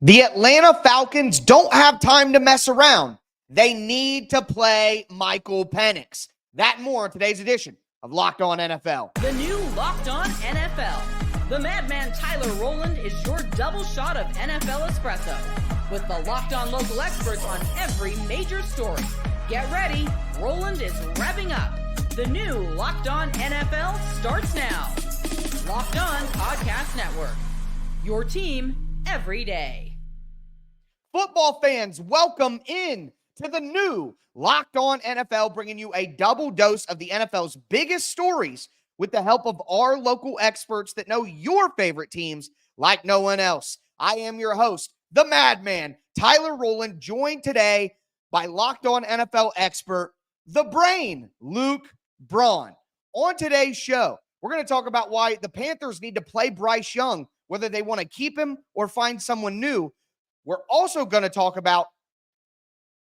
The Atlanta Falcons don't have time to mess around. They need to play Michael Penix. That and more in today's edition of Locked On NFL. The new Locked On NFL. The madman Tyler Rowland is your double shot of NFL espresso with the Locked On local experts on every major story. Get ready. Rowland is revving up. The new Locked On NFL starts now. Locked On Podcast Network. Your team every day. Football fans, welcome in to the new Locked On NFL, bringing you a double dose of the NFL's biggest stories with the help of our local experts that know your favorite teams like no one else. I am your host, the madman, Tyler Rowland, joined today by Locked On NFL expert, the brain, Luke Braun. On today's show, we're going to talk about why the Panthers need to play Bryce Young, whether they want to keep him or find someone new. We're also going to talk about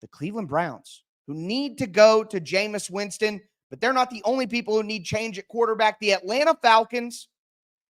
the Cleveland Browns, who need to go to Jameis Winston, but they're not the only people who need change at quarterback. The Atlanta Falcons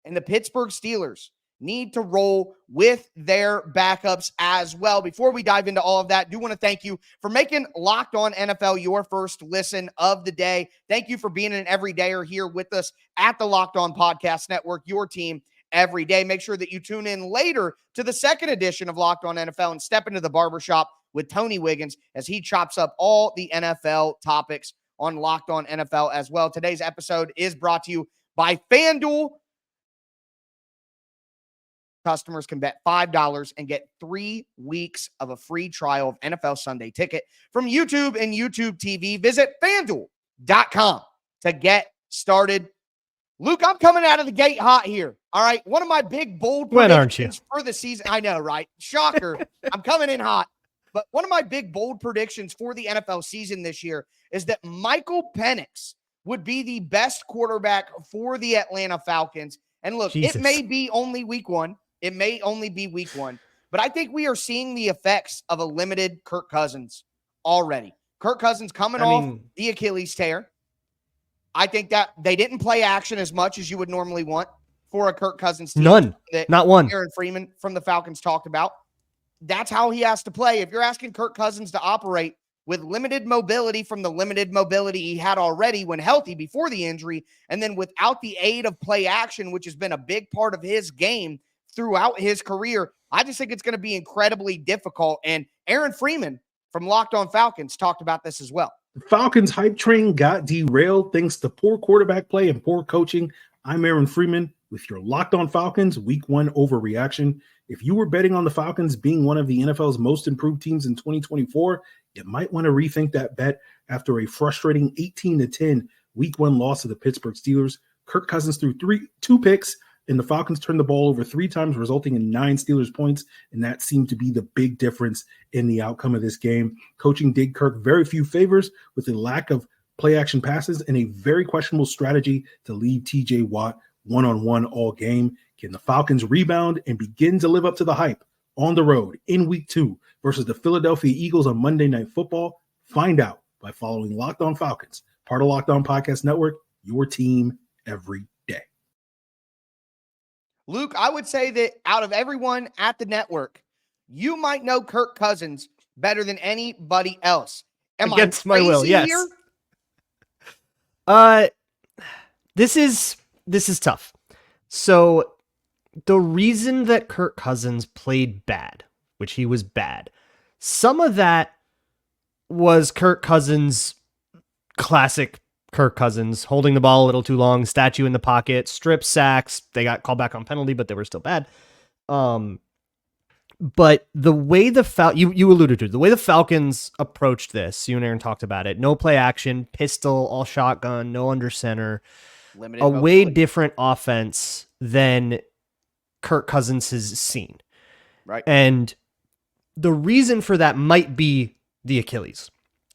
and the Pittsburgh Steelers need to roll with their backups as well. Before we dive into all of that, I do want to thank you for making Locked On NFL your first listen of the day. Thank you for being an everydayer here with us at the Locked On Podcast Network, your team every day. Make sure that you tune in later to the second edition of Locked On NFL and step into the barbershop with Tony Wiggins as he chops up all the NFL topics on Locked On NFL as well. Today's episode is brought to you by FanDuel. Customers can bet $5 and get 3 weeks of a free trial of NFL Sunday Ticket from YouTube and YouTube TV. Visit FanDuel.com to get started. Luke, I'm coming out of the gate hot here. All right. One of my big, bold predictions for the season. I know, right? Shocker. I'm coming in hot. But one of my big, bold predictions for the NFL season this year is that Michael Penix would be the best quarterback for the Atlanta Falcons. And look, It may be only week one. It may only be week one. But I think we are seeing the effects of a limited Kirk Cousins already. Kirk Cousins coming off the Achilles tear. I think that they didn't play action as much as you would normally want for a Kirk Cousins team. None. Not one. Aaron Freeman from the Falcons talked about. That's how he has to play. If you're asking Kirk Cousins to operate with limited mobility from the limited mobility he had already when healthy before the injury, and then without the aid of play action, which has been a big part of his game throughout his career, I just think it's going to be incredibly difficult. And Aaron Freeman from Locked On Falcons talked about this as well. The Falcons hype train got derailed thanks to poor quarterback play and poor coaching. I'm Aaron Freeman with your Locked On Falcons Week 1 overreaction. If you were betting on the Falcons being one of the NFL's most improved teams in 2024, you might want to rethink that bet after a frustrating 18-10 Week 1 loss to the Pittsburgh Steelers. Kirk Cousins threw two picks, and the Falcons turned the ball over 3 times, resulting in 9 Steelers points, and that seemed to be the big difference in the outcome of this game. Coaching did Kirk very few favors with a lack of play-action passes and a very questionable strategy to leave T.J. Watt one-on-one all game. Can the Falcons rebound and begin to live up to the hype on the road in Week 2 versus the Philadelphia Eagles on Monday Night Football? Find out by following Locked On Falcons, part of Locked On Podcast Network, your team every day. Luke, I would say that out of everyone at the network, you might know Kirk Cousins better than anybody else. Am Against I my will, yes. Here? This is tough. So the reason that Kirk Cousins played bad, which he was bad, some of that was Kirk Cousins, classic Kirk Cousins, holding the ball a little too long, statue in the pocket, strip sacks. They got called back on penalty, but they were still bad. But the way you alluded to, the way the Falcons approached this, you and Aaron talked about it, no play action, pistol, all shotgun, no under center, limited a mobility. way different offense than Kirk Cousins has seen. Right. And the reason for that might be the Achilles.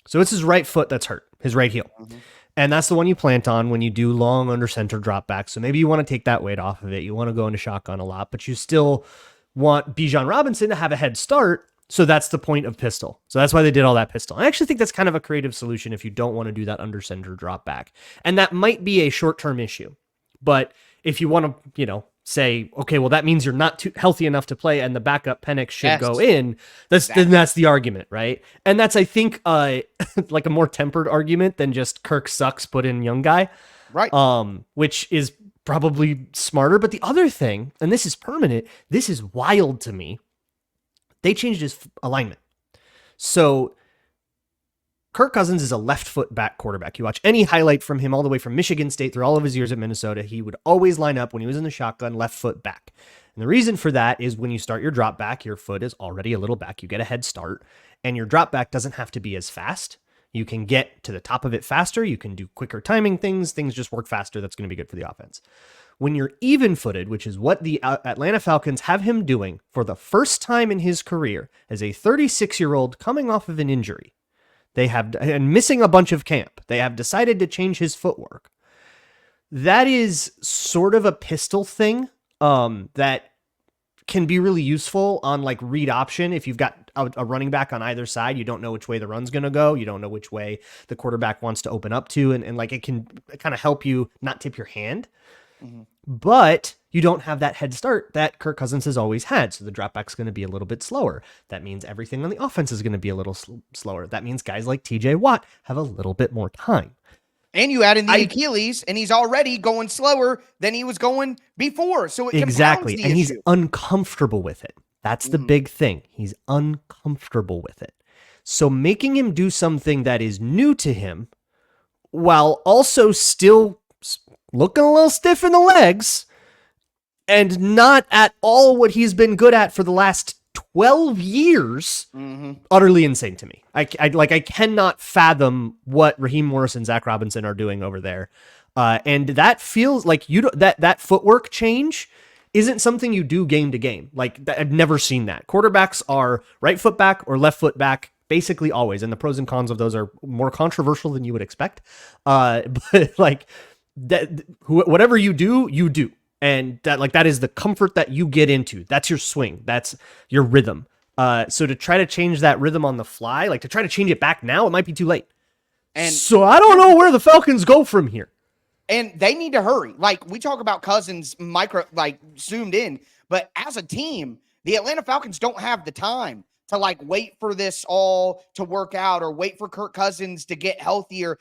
So it's his right foot that's hurt, his right heel. Mm-hmm. And that's the one you plant on when you do long under center drop back. So maybe you want to take that weight off of it. You want to go into shotgun a lot, but you still want Bijan Robinson to have a head start. So that's the point of pistol. So that's why they did all that pistol. I actually think that's kind of a creative solution if you don't want to do that under center drop back. And that might be a short-term issue. But if you want to, say, okay, well, that means you're not too healthy enough to play and the backup Penix should go in, then that's the argument, right? And that's, I think, like a more tempered argument than just Kirk sucks, put in young guy. Right. Which is probably smarter. But the other thing, and this is permanent, this is wild to me, they changed his alignment. So Kirk Cousins is a left foot back quarterback. You watch any highlight from him all the way from Michigan State through all of his years at Minnesota, he would always line up when he was in the shotgun, left foot back. And the reason for that is when you start your drop back, your foot is already a little back. You get a head start, and your drop back doesn't have to be as fast. You can get to the top of it faster. You can do quicker timing things. Things just work faster. That's going to be good for the offense. When you're even-footed, which is what the Atlanta Falcons have him doing for the first time in his career as a 36-year-old coming off of an injury, and missing a bunch of camp, they have decided to change his footwork. That is sort of a pistol thing that can be really useful on like read option. If you've got a running back on either side, you don't know which way the run's going to go. You don't know which way the quarterback wants to open up to. And like it can kind of help you not tip your hand. Mm-hmm. But you don't have that head start that Kirk Cousins has always had. So the drop back's going to be a little bit slower. That means everything on the offense is going to be a little slower. That means guys like TJ Watt have a little bit more time. And you add in the Achilles, and he's already going slower than he was going before. So it exactly, the and issue. He's uncomfortable with it. That's the big thing. He's uncomfortable with it. So making him do something that is new to him, while also still looking a little stiff in the legs, and not at all what he's been good at for the last 12 years, utterly insane to me. I cannot fathom what Raheem Morris and Zach Robinson are doing over there. And that feels like that footwork change isn't something you do game to game. Like I've never seen that. Quarterbacks are right foot back or left foot back basically always. And the pros and cons of those are more controversial than you would expect. But like that, whatever you do, you do. And that is the comfort that you get into. That's your swing. That's your rhythm. So to try to change that rhythm on the fly, like to try to change it back now, it might be too late. And so I don't know where the Falcons go from here. And they need to hurry. Like we talk about Cousins zoomed in, but as a team, the Atlanta Falcons don't have the time to wait for this all to work out or wait for Kirk Cousins to get healthier.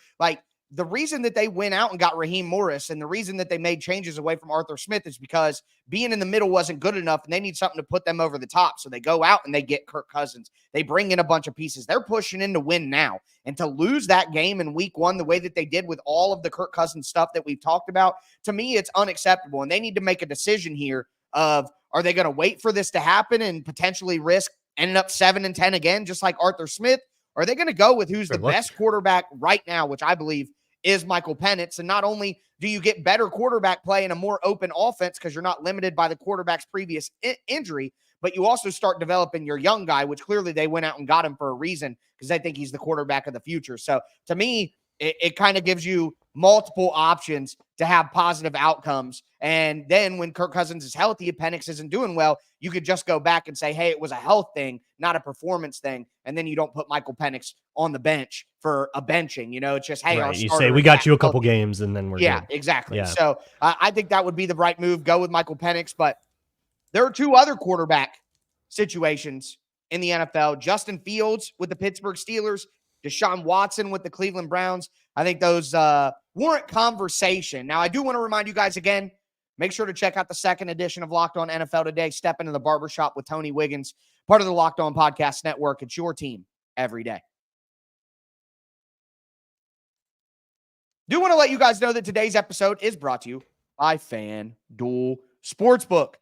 The reason that they went out and got Raheem Morris and the reason that they made changes away from Arthur Smith is because being in the middle wasn't good enough and they need something to put them over the top. So they go out and they get Kirk Cousins. They bring in a bunch of pieces. They're pushing in to win now. And to lose that game in week one, the way that they did with all of the Kirk Cousins stuff that we've talked about, to me, it's unacceptable. And they need to make a decision here of, are they going to wait for this to happen and potentially risk ending up 7-10 again, just like Arthur Smith? Or are they going to go with who's the best quarterback right now, which I believe is Michael Penix? And not only do you get better quarterback play and a more open offense because you're not limited by the quarterback's previous injury, but you also start developing your young guy, which clearly they went out and got him for a reason because they think he's the quarterback of the future. So to me, it kind of gives you multiple options to have positive outcomes. And then when Kirk Cousins is healthy, if Penix isn't doing well, you could just go back and say, hey, it was a health thing, not a performance thing. And then you don't put Michael Penix on the bench for a benching. It's just, hey, right. You say, we got you a couple games and then we're good. Exactly. Yeah. So I think that would be the right move. Go with Michael Penix. But there are two other quarterback situations in the NFL. Justin Fields with the Pittsburgh Steelers, Deshaun Watson with the Cleveland Browns. I think those warrant conversation. Now, I do want to remind you guys again, make sure to check out the second edition of Locked On NFL today. Step into the barbershop with Tony Wiggins, part of the Locked On Podcast Network. It's your team every day. Do want to let you guys know that today's episode is brought to you by FanDuel Sportsbook.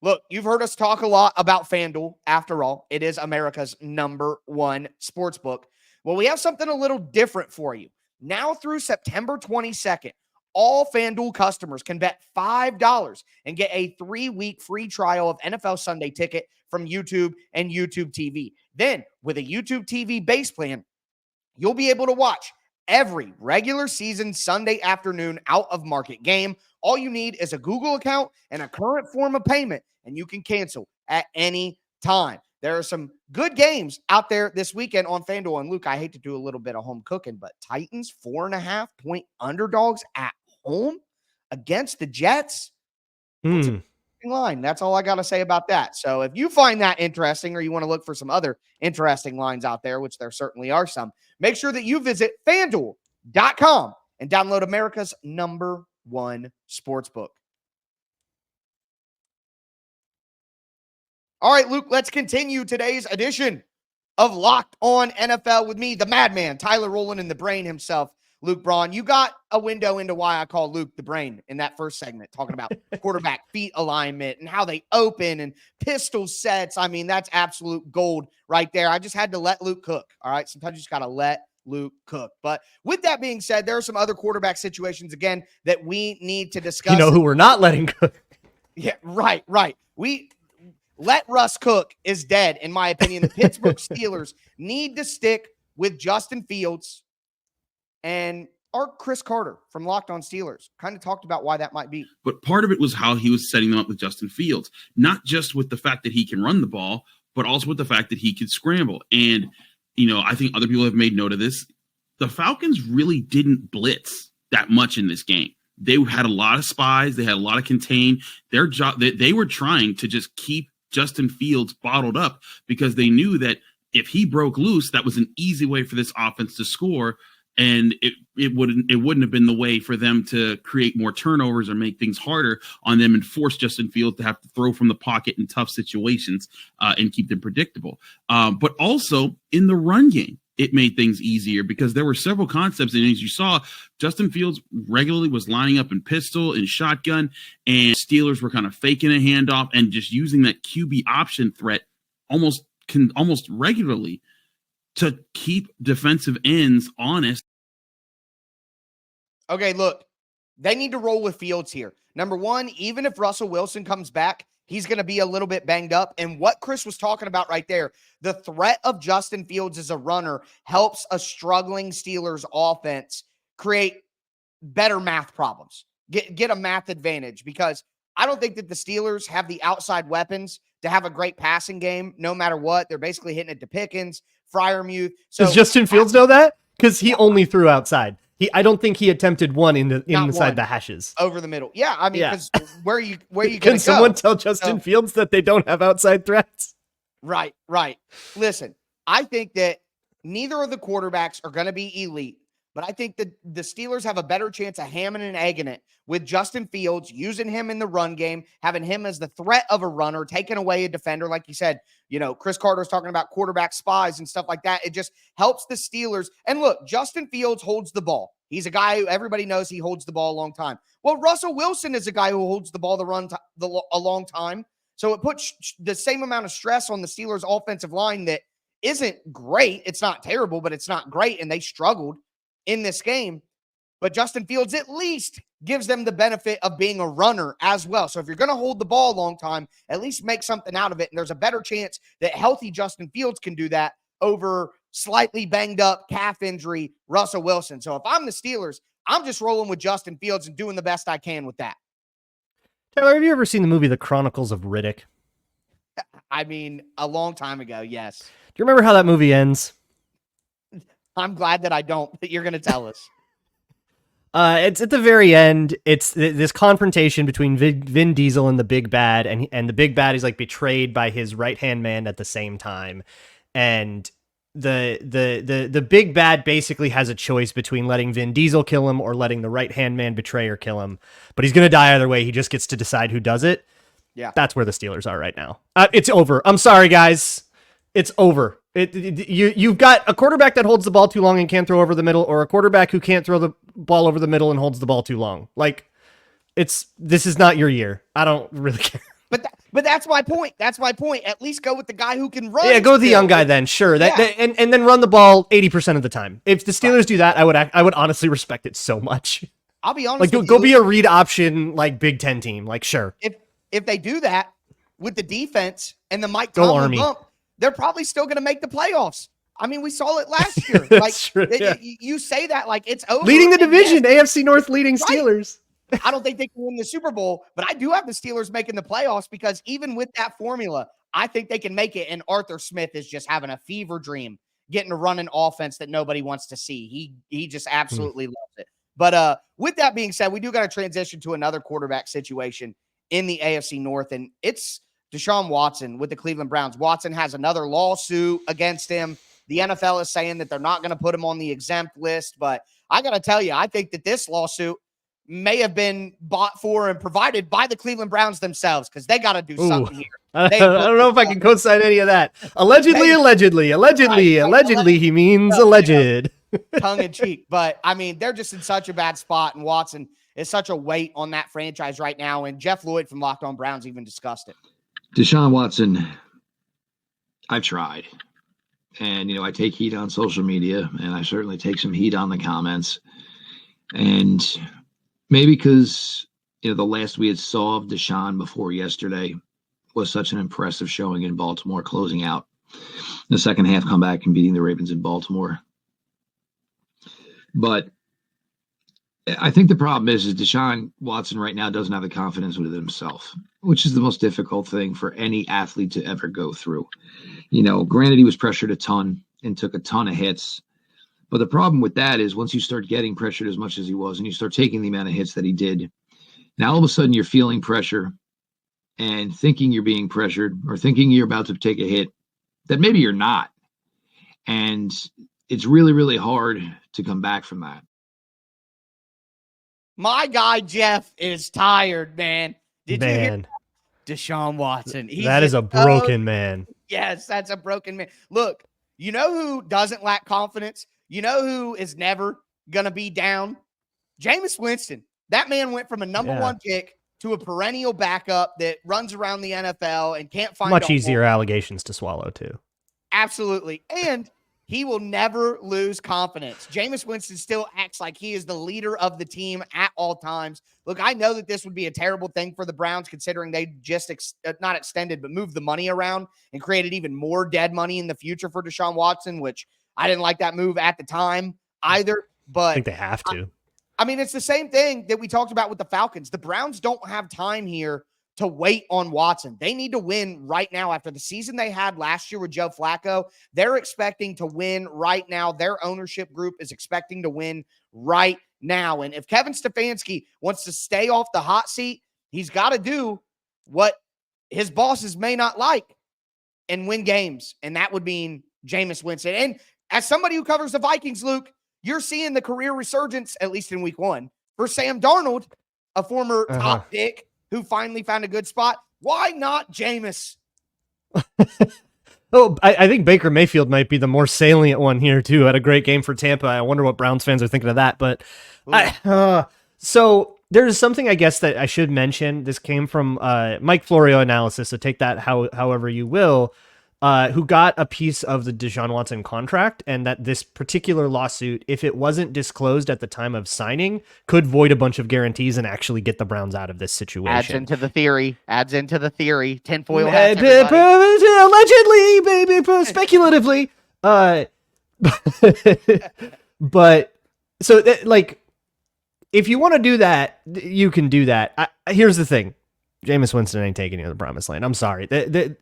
Look, you've heard us talk a lot about FanDuel. After all, it is America's #1 sportsbook. Well, we have something a little different for you. Now through September 22nd, all FanDuel customers can bet $5 and get a 3-week free trial of NFL Sunday Ticket from YouTube and YouTube TV. Then, with a YouTube TV base plan, you'll be able to watch every regular season Sunday afternoon out of market game. All you need is a Google account and a current form of payment, and you can cancel at any time. There are some good games out there this weekend on FanDuel. And Luke, I hate to do a little bit of home cooking, but Titans 4.5-point underdogs at home against the Jets. It's interesting line. That's all I got to say about that. So if you find that interesting or you want to look for some other interesting lines out there, which there certainly are some, make sure that you visit FanDuel.com and download America's #1 sportsbook. All right, Luke, let's continue today's edition of Locked On NFL with me, the madman, Tyler Rowland, and the brain himself, Luke Braun. You got a window into why I call Luke the brain in that first segment, talking about quarterback feet alignment and how they open and pistol sets. I mean, that's absolute gold right there. I just had to let Luke cook. All right. Sometimes you just got to let Luke cook. But with that being said, there are some other quarterback situations, again, that we need to discuss. You know who we're not letting cook? Yeah, right. Let Russ cook is dead, in my opinion. The Pittsburgh Steelers need to stick with Justin Fields and our Chris Carter from Locked On Steelers kind of talked about why that might be. But part of it was how he was setting them up with Justin Fields, not just with the fact that he can run the ball, but also with the fact that he can scramble. And, I think other people have made note of this. The Falcons really didn't blitz that much in this game. They had a lot of spies. They had a lot of contain. Their job, they were trying to just keep Justin Fields bottled up because they knew that if he broke loose, that was an easy way for this offense to score. And it wouldn't have been the way for them to create more turnovers or make things harder on them and force Justin Fields to have to throw from the pocket in tough situations and keep them predictable. But also in the run game, it made things easier because there were several concepts. And as you saw, Justin Fields regularly was lining up in pistol and shotgun, and Steelers were kind of faking a handoff and just using that QB option threat almost regularly to keep defensive ends honest. Okay, look, they need to roll with Fields here. Number one, even if Russell Wilson comes back, he's going to be a little bit banged up. And what Chris was talking about right there, the threat of Justin Fields as a runner helps a struggling Steelers offense create better math problems, get a math advantage, because I don't think that the Steelers have the outside weapons to have a great passing game no matter what. They're basically hitting it to Pickens, Freiermuth. So does Justin Fields know that? Because he only threw outside. I don't think he attempted one inside the hashes. Over the middle. Yeah, I mean, because where are you going to go? Can someone tell Justin Fields that they don't have outside threats? Right. Listen, I think that neither of the quarterbacks are going to be elite, but I think that the Steelers have a better chance of hamming and egging it with Justin Fields, using him in the run game, having him as the threat of a runner, taking away a defender. Like you said, Chris Carter's talking about quarterback spies and stuff like that. It just helps the Steelers. And look, Justin Fields holds the ball. He's a guy who everybody knows he holds the ball a long time. Well, Russell Wilson is a guy who holds the ball a long time. So it puts the same amount of stress on the Steelers offensive line that isn't great. It's not terrible, but it's not great. And they struggled in this game. But Justin Fields at least gives them the benefit of being a runner as well. So if you're going to hold the ball a long time, at least make something out of it. And there's a better chance that healthy Justin Fields can do that over slightly banged up calf injury Russell Wilson. So if I'm the Steelers, I'm just rolling with Justin Fields and doing the best I can with that. Tyler, have you ever seen the movie The Chronicles of Riddick? I mean, a long time ago, yes. Do you remember how that movie ends? I'm glad that I don't, but you're going to tell us. It's at the very end. It's this confrontation between Vin Diesel and the Big Bad, and the Big Bad is like betrayed by his right-hand man at the same time. And the Big Bad basically has a choice between letting Vin Diesel kill him or letting the right-hand man betrayer kill him. But he's going to die either way. He just gets to decide who does it. Yeah. That's where the Steelers are right now. It's over. I'm sorry, guys. It's over. You've got a quarterback that holds the ball too long and can't throw over the middle, or a quarterback who can't throw the ball over the middle and holds the ball too long. This is not your year. I don't really care. But that's my point. That's my point. At least go with the guy who can run. Yeah, go with the young guy then. Sure. And then run the ball 80% of the time. If the Steelers do that, I would honestly respect it so much. I'll be honest. Go be a read option Big Ten team. Sure. If they do that with the defense and the Mike Tomlin bump, they're probably still going to make the playoffs. I mean, we saw it last year. True, yeah. You say that like it's over. Leading the division, yes, AFC North leading Steelers. I don't think they can win the Super Bowl, but I do have the Steelers making the playoffs because even with that formula, I think they can make it. And Arthur Smith is just having a fever dream, getting to run an offense that nobody wants to see. He just absolutely loves it. But with that being said, we do got to transition to another quarterback situation in the AFC North, and it's Deshaun Watson with the Cleveland Browns. Watson has another lawsuit against him. The NFL is saying that they're not going to put him on the exempt list, but I got to tell you, I think that this lawsuit may have been bought for and provided by the Cleveland Browns themselves, because they got to do something here. I don't know if I can co-sign any of that. Allegedly, he means alleged. Tongue in cheek. But, I mean, they're just in such a bad spot, and Watson is such a weight on that franchise right now, and Jeff Lloyd from Locked On Browns even discussed it. Deshaun Watson, I've tried. And, I take heat on social media, and I certainly take some heat on the comments. And maybe because, the last we had saw of Deshaun before yesterday was such an impressive showing in Baltimore, closing out the second half comeback and beating the Ravens in Baltimore. But I think the problem is Deshaun Watson right now doesn't have the confidence within himself, which is the most difficult thing for any athlete to ever go through. Granted, he was pressured a ton and took a ton of hits. But the problem with that is once you start getting pressured as much as he was and you start taking the amount of hits that he did, now all of a sudden you're feeling pressure and thinking you're being pressured or thinking you're about to take a hit that maybe you're not. And it's really, really hard to come back from that. My guy, Jeff, is tired, man. Did you hear Deshaun Watson? That is a broken man. Yes, that's a broken man. Look, you know who doesn't lack confidence? You know who is never going to be down? Jameis Winston. That man went from a number one pick to a perennial backup that runs around the NFL and can't find much easier allegations to swallow, too. Absolutely. And he will never lose confidence. Jameis Winston still acts like he is the leader of the team at all times. Look, I know that this would be a terrible thing for the Browns, considering they just not extended, but moved the money around and created even more dead money in the future for Deshaun Watson, which I didn't like that move at the time either. But I think they have to. I mean, it's the same thing that we talked about with the Falcons. The Browns don't have time here to wait on Watson. They need to win right now. After the season they had last year with Joe Flacco, they're expecting to win right now. Their ownership group is expecting to win right now. And if Kevin Stefanski wants to stay off the hot seat, he's got to do what his bosses may not like and win games. And that would mean Jameis Winston. And as somebody who covers the Vikings, Luke, you're seeing the career resurgence, at least in week one, for Sam Darnold, a former top pick who finally found a good spot. Why not Jameis? I think Baker Mayfield might be the more salient one here, too. Had a great game for Tampa. I wonder what Browns fans are thinking of that. But so there's something, I guess, that I should mention. This came from Mike Florio Analysis, so take that however you will, who got a piece of the Deshaun Watson contract, and that this particular lawsuit, if it wasn't disclosed at the time of signing, could void a bunch of guarantees and actually get the Browns out of this situation. Adds into the theory. Tinfoil hats, allegedly, baby, speculatively. But so, if you want to do that, you can do that. Here's the thing. Jameis Winston ain't taking you to the promised land. I'm sorry.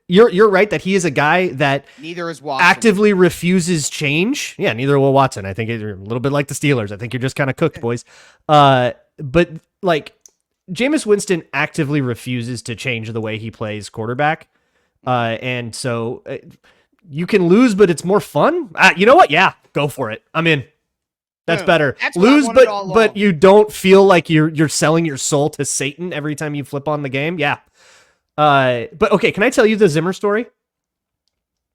You're right that he is a guy that neither is Watson. Actively refuses change. Yeah, neither will Watson. I think you're a little bit like the Steelers. I think you're just kind of cooked, boys. But Jameis Winston actively refuses to change the way he plays quarterback. And so you can lose, but it's more fun. You know what? Yeah, go for it. I'm in. That's better. Lose, but you don't feel like you're selling your soul to Satan every time you flip on the game. Yeah. But okay, can I tell you the Zimmer story?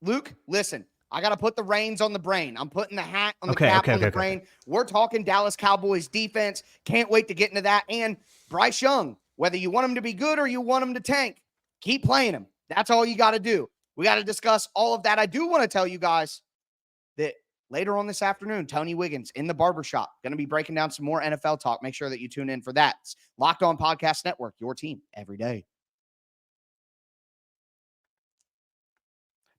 Luke, listen, I got to put the reins on the brain. I'm putting the hat on the cap on the brain. We're talking Dallas Cowboys defense. Can't wait to get into that. And Bryce Young, whether you want him to be good or you want him to tank, keep playing him. That's all you got to do. We got to discuss all of that. I do want to tell you guys that later on this afternoon, Tony Wiggins in the barbershop, going to be breaking down some more NFL talk. Make sure that you tune in for that. It's Locked On Podcast Network, your team every day.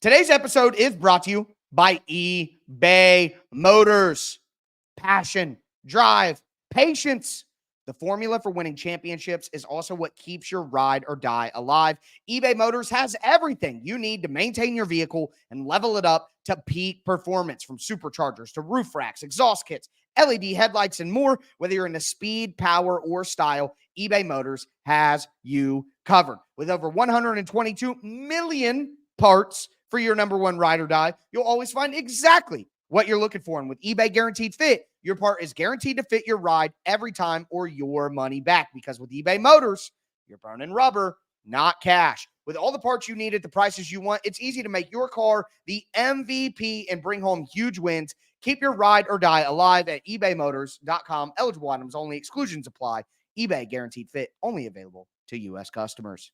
Today's episode is brought to you by eBay Motors. Passion, drive, patience. The formula for winning championships is also what keeps your ride or die alive. eBay Motors has everything you need to maintain your vehicle and level it up to peak performance, from superchargers to roof racks, exhaust kits, LED headlights, and more. Whether you're into speed, power, or style, eBay Motors has you covered. With over 122 million parts for your number one ride or die, you'll always find exactly what you're looking for. And with eBay Guaranteed Fit, your part is guaranteed to fit your ride every time or your money back. Because with eBay Motors, you're burning rubber, not cash. With all the parts you need at the prices you want, it's easy to make your car the MVP and bring home huge wins. Keep your ride or die alive at ebaymotors.com. Eligible items only. Exclusions apply. eBay Guaranteed Fit, only available to U.S. customers.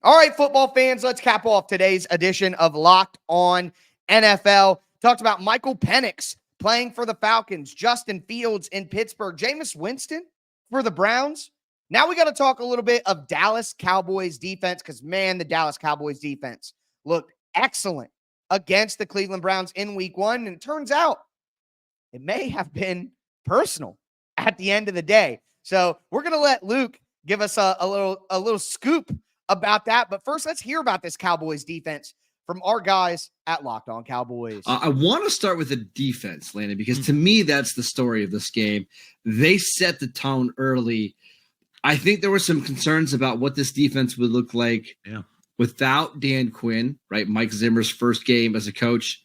All right, football fans, let's cap off today's edition of Locked On NFL. Talked about Michael Penix playing for the Falcons, Justin Fields in Pittsburgh, Jameis Winston for the Browns. Now we got to talk a little bit of Dallas Cowboys defense because, man, the Dallas Cowboys defense looked excellent against the Cleveland Browns in week 1. And it turns out it may have been personal at the end of the day. So we're going to let Luke give us a little scoop about that. But first, let's hear about this Cowboys defense from our guys at Locked On Cowboys. I want to start with the defense, Landon, because to me, that's the story of this game. They set the tone early. I think there were some concerns about what this defense would look like without Dan Quinn, right? Mike Zimmer's first game as a coach,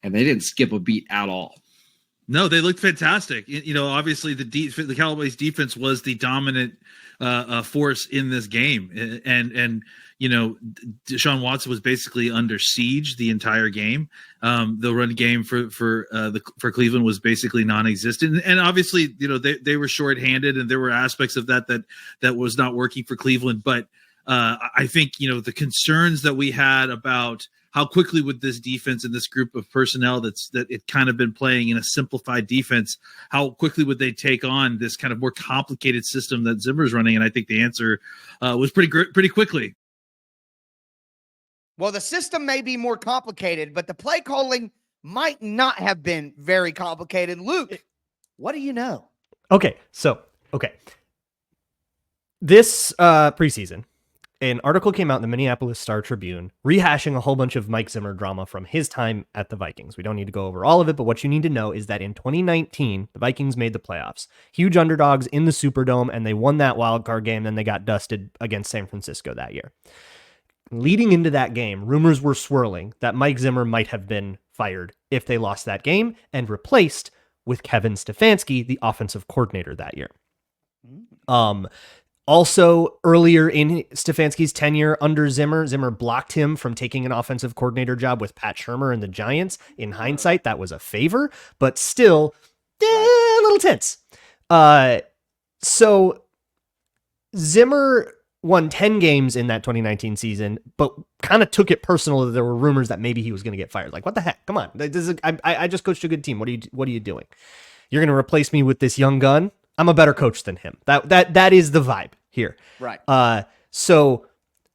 and they didn't skip a beat at all. No, they looked fantastic. Obviously the Cowboys defense was the dominant force in this game, and Deshaun Watson was basically under siege the entire game. The run game for Cleveland was basically non-existent, and obviously they were shorthanded, and there were aspects of that was not working for Cleveland. But I think the concerns that we had about how quickly would this defense and this group of personnel that it kind of been playing in a simplified defense, how quickly would they take on this kind of more complicated system that Zimmer's running? And I think the answer was pretty quickly. Well, the system may be more complicated, but the play calling might not have been very complicated. Luke, what do you know? Okay. This preseason, an article came out in the Minneapolis Star-Tribune rehashing a whole bunch of Mike Zimmer drama from his time at the Vikings. We don't need to go over all of it, but what you need to know is that in 2019, the Vikings made the playoffs. Huge underdogs in the Superdome, and they won that wild card game. Then they got dusted against San Francisco that year. Leading into that game, rumors were swirling that Mike Zimmer might have been fired if they lost that game and replaced with Kevin Stefanski, the offensive coordinator that year. Also, earlier in Stefanski's tenure under Zimmer blocked him from taking an offensive coordinator job with Pat Shurmur and the Giants. In hindsight, that was a favor, but still a little tense. So Zimmer won 10 games in that 2019 season, but kind of took it personal that there were rumors that maybe he was going to get fired. Like, what the heck? Come on. I just coached a good team. What are you doing? You're going to replace me with this young gun? I'm a better coach than him. That is the vibe here. Right. So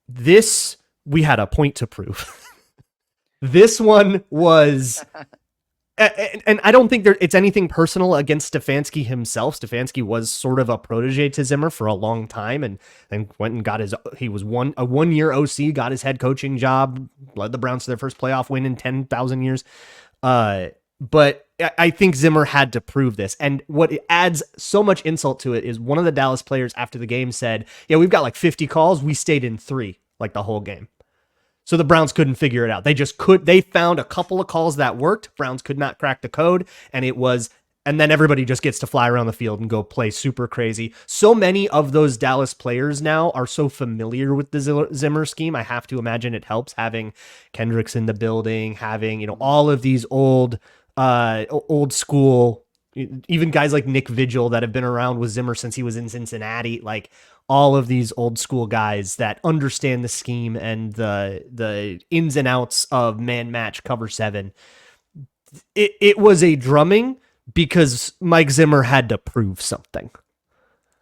this, we had a point to prove. This one was, and I don't think it's anything personal against Stefanski himself. Stefanski was sort of a protege to Zimmer for a long time, and went and got he was a 1-year OC, got his head coaching job, led the Browns to their first playoff win in 10,000 years. But I think Zimmer had to prove this. And what adds so much insult to it is one of the Dallas players after the game said, yeah, we've got like 50 calls. We stayed in 3, like the whole game. So the Browns couldn't figure it out. They found a couple of calls that worked. Browns could not crack the code. And then everybody just gets to fly around the field and go play super crazy. So many of those Dallas players now are so familiar with the Zimmer scheme. I have to imagine it helps having Kendricks in the building, having, all of these old school, even guys like Nick Vigil that have been around with Zimmer since he was in Cincinnati, like all of these old school guys that understand the scheme and the ins and outs of man match cover 7. It was a drumming because Mike Zimmer had to prove something.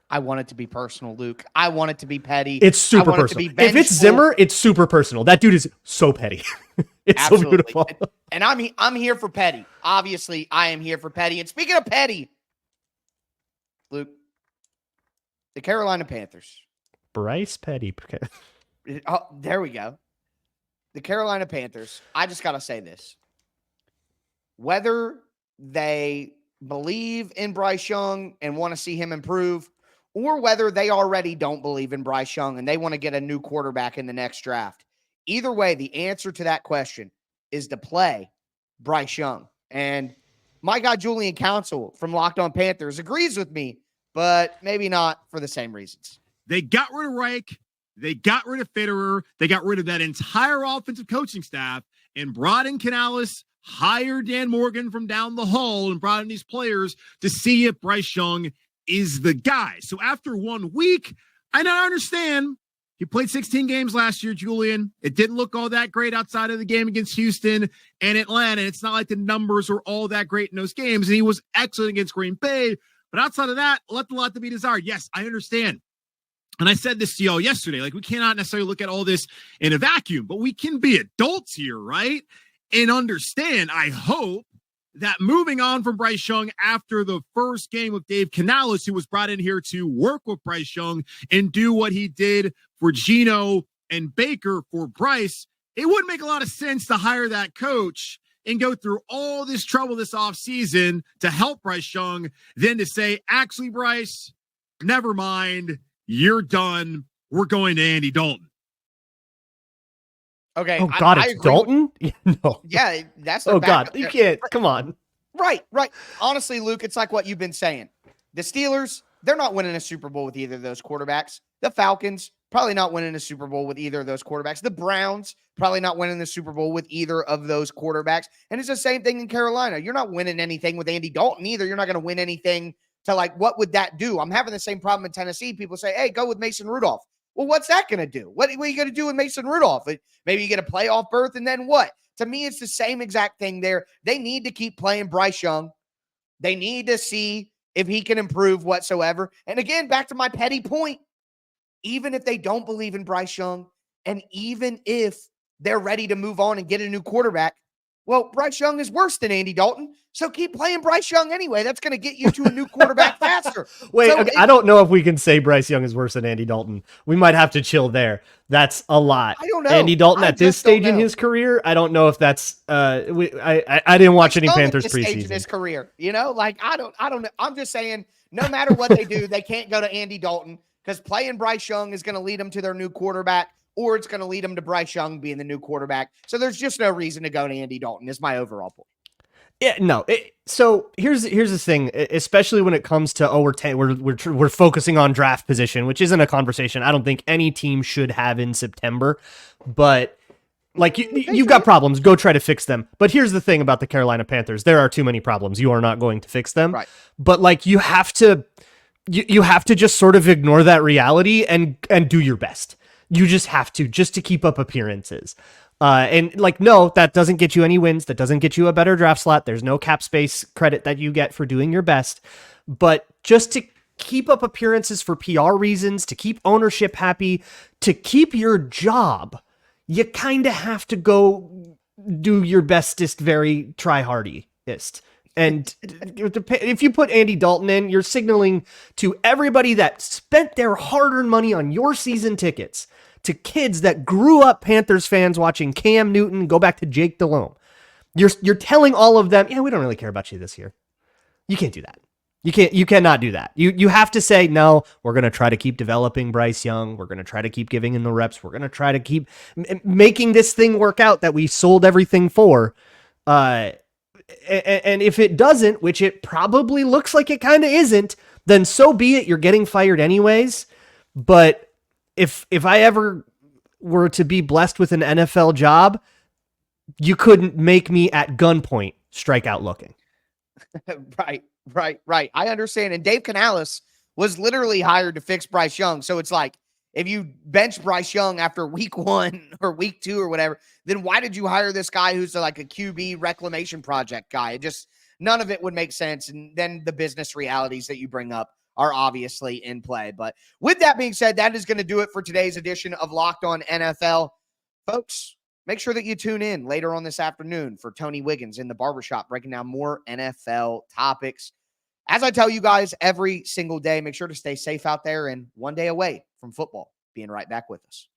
I want it to be personal, Luke. I want it to be petty. It's super personal. If it's Zimmer, it's super personal. That dude is so petty. It's absolutely so beautiful. And I'm here for petty. Obviously, I am here for petty. And speaking of petty, Luke, the Carolina Panthers. Bryce Petty. Oh, there we go. The Carolina Panthers. I just got to say this. Whether they believe in Bryce Young and want to see him improve, or whether they already don't believe in Bryce Young and they want to get a new quarterback in the next draft. Either way, the answer to that question is to play Bryce Young. And my guy, Julian Council from Locked On Panthers, agrees with me, but maybe not for the same reasons. They got rid of Reich. They got rid of Fitterer. They got rid of that entire offensive coaching staff and brought in Canales, hired Dan Morgan from down the hall, and brought in these players to see if Bryce Young is the guy. So after 1 week, I now understand. He played 16 games last year, Julian. It didn't look all that great outside of the game against Houston and Atlanta. It's not like the numbers were all that great in those games, and he was excellent against Green Bay. But outside of that, left a lot to be desired. Yes, I understand. And I said this to y'all yesterday, like we cannot necessarily look at all this in a vacuum, but we can be adults here, right? And understand, I hope, that moving on from Bryce Young after the first game with Dave Canales, who was brought in here to work with Bryce Young and do what he did for Geno and Baker for Bryce, it would make a lot of sense to hire that coach and go through all this trouble this offseason to help Bryce Young, then to say, actually, Bryce, never mind. You're done. We're going to Andy Dalton. Okay. Oh, God, it's Dalton? No. Yeah, that's Oh, God, you can't. Come on. Right. Honestly, Luke, it's like what you've been saying. The Steelers, they're not winning a Super Bowl with either of those quarterbacks. The Falcons, probably not winning a Super Bowl with either of those quarterbacks. The Browns, probably not winning the Super Bowl with either of those quarterbacks. And it's the same thing in Carolina. You're not winning anything with Andy Dalton either. You're not going to win anything to, like, what would that do? I'm having the same problem in Tennessee. People say, hey, go with Mason Rudolph. Well, what's that going to do? What are you going to do with Mason Rudolph? Maybe you get a playoff berth, and then what? To me, it's the same exact thing there. They need to keep playing Bryce Young. They need to see if he can improve whatsoever. And again, back to my petty point, even if they don't believe in Bryce Young, and even if they're ready to move on and get a new quarterback, well, Bryce Young is worse than Andy Dalton, so keep playing Bryce Young anyway. That's going to get you to a new quarterback faster. Wait, so okay, I don't know if we can say Bryce Young is worse than Andy Dalton. We might have to chill there. That's a lot. I don't know. Andy Dalton at this stage in his career, I don't know if that's. I didn't watch any Panthers preseason. In his career, I don't know. I'm just saying, no matter what they do, they can't go to Andy Dalton because playing Bryce Young is going to lead them to their new quarterback, or it's going to lead them to Bryce Young being the new quarterback. So there's just no reason to go to Andy Dalton is my overall point. Yeah, no. So here's the thing, especially when it comes to we're focusing on draft position, which isn't a conversation I don't think any team should have in September. But like you've got problems, go try to fix them. But here's the thing about the Carolina Panthers: there are too many problems. You are not going to fix them. Right. But like you have to just sort of ignore that reality and do your best. You just have to keep up appearances. And like, no, that doesn't get you any wins. That doesn't get you a better draft slot. There's no cap space credit that you get for doing your best. But just to keep up appearances for PR reasons, to keep ownership happy, to keep your job, you kind of have to go do your bestest, very try-hardiest. And if you put Andy Dalton in, you're signaling to everybody that spent their hard-earned money on your season tickets, to kids that grew up Panthers fans watching Cam Newton, go back to Jake Delhomme. You're telling all of them, yeah, we don't really care about you this year. You can't do that. You cannot do that. You have to say, no, we're going to try to keep developing Bryce Young. We're going to try to keep giving him the reps. We're going to try to keep making this thing work out that we sold everything for. And if it doesn't, which it probably looks like it kind of isn't, then so be it. You're getting fired anyways. But if I ever were to be blessed with an NFL job, you couldn't make me at gunpoint strike out looking. Right. I understand. And Dave Canales was literally hired to fix Bryce Young. So it's like, if you bench Bryce Young after week 1 or week 2 or whatever, then why did you hire this guy who's like a QB reclamation project guy? None of it would make sense. And then the business realities that you bring up are obviously in play. But with that being said, that is going to do it for today's edition of Locked On NFL. Folks, make sure that you tune in later on this afternoon for Tony Wiggins in the barbershop, breaking down more NFL topics. As I tell you guys every single day, make sure to stay safe out there and one day away from football. Being right back with us.